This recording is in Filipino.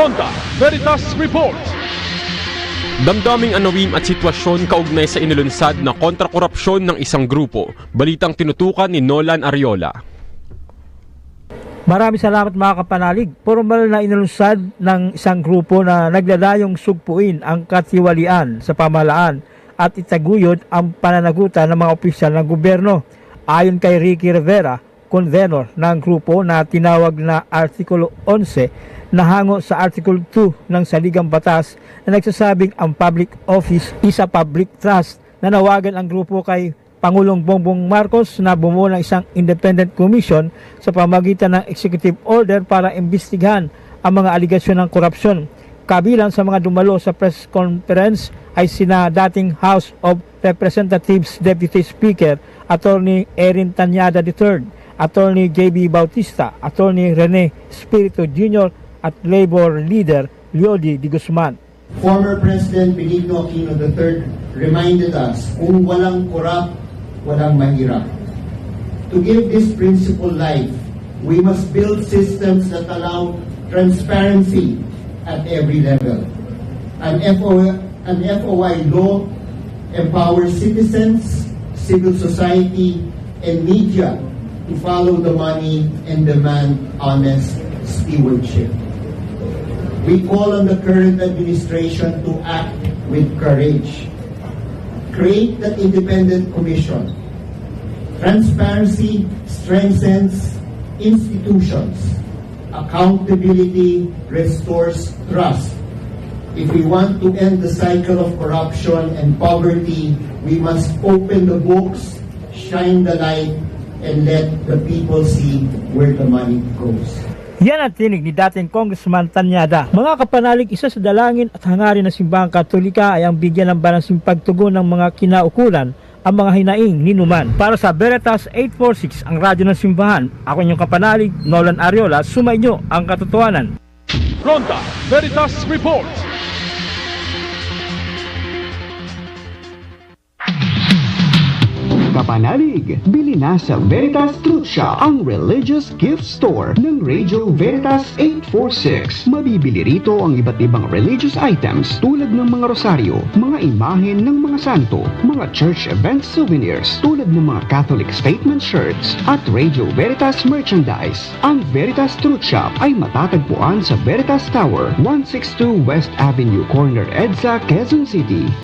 Ronda Veritas Report. Damdaming anawim at sitwasyon kaugnay sa inilunsad na kontrakorupsyon ng isang grupo. Balitang tinutukan ni Nolan Ariola. Maraming salamat mga kapanalig. Formal na inilunsad ng isang grupo na naglalayong sugpuin ang katiwalian sa pamahalaan at itaguyod ang pananagutan ng mga opisyal ng gobyerno. Ayon kay Ricky Rivera, convenor ng grupo na tinawag na Artikulo 11 na hango sa Article 2 ng Saligang Batas na nagsasabing ang public office is a public trust. Nanawagan ang grupo kay Pangulong Bongbong Marcos na bumuo ng isang independent commission sa pamagitan ng executive order para imbestigahan ang mga aligasyon ng korupsyon. Kabilang sa mga dumalo sa press conference ay sina dating House of Representatives Deputy Speaker Attorney Erin Tanyada III, Attorney J.B. Bautista, Attorney Rene Espiritu Jr. at Labor Leader Leody de Guzman. Former President Benigno Aquino III reminded us, kung walang korap, walang mahirap. To give this principle life, we must build systems that allow transparency at every level. An FOI law empowers citizens, civil society, and media to follow the money and demand honest stewardship. We call on the current administration to act with courage. Create that independent commission. Transparency strengthens institutions. Accountability restores trust. If we want to end the cycle of corruption and poverty, we must open the books, shine the light, and let the people see where the money goes. Yan ang tinig ni dating Congressman Tanyada. Mga kapanalig, isa sa dalangin at hangarin ng simbahang Katolika ay ang bigyan ng balansing pagtugon ng mga kinaukulan ang mga hinaing ni Numan. Para sa Veritas 846, ang radyo ng simbahan, ako inyong kapanalig, Nolan Ariola, sumainyo ang katotohanan. Ronda Veritas Report. Kapanalig, bili na sa Veritas Truth Shop, ang religious gift store ng Radio Veritas 846. Mabibili rito ang iba't ibang religious items tulad ng mga rosaryo, mga imahen ng mga santo, mga church event souvenirs tulad ng mga Catholic statement shirts at Radio Veritas merchandise. Ang Veritas Truth Shop ay matatagpuan sa Veritas Tower, 162 West Avenue, Corner EDSA, Quezon City.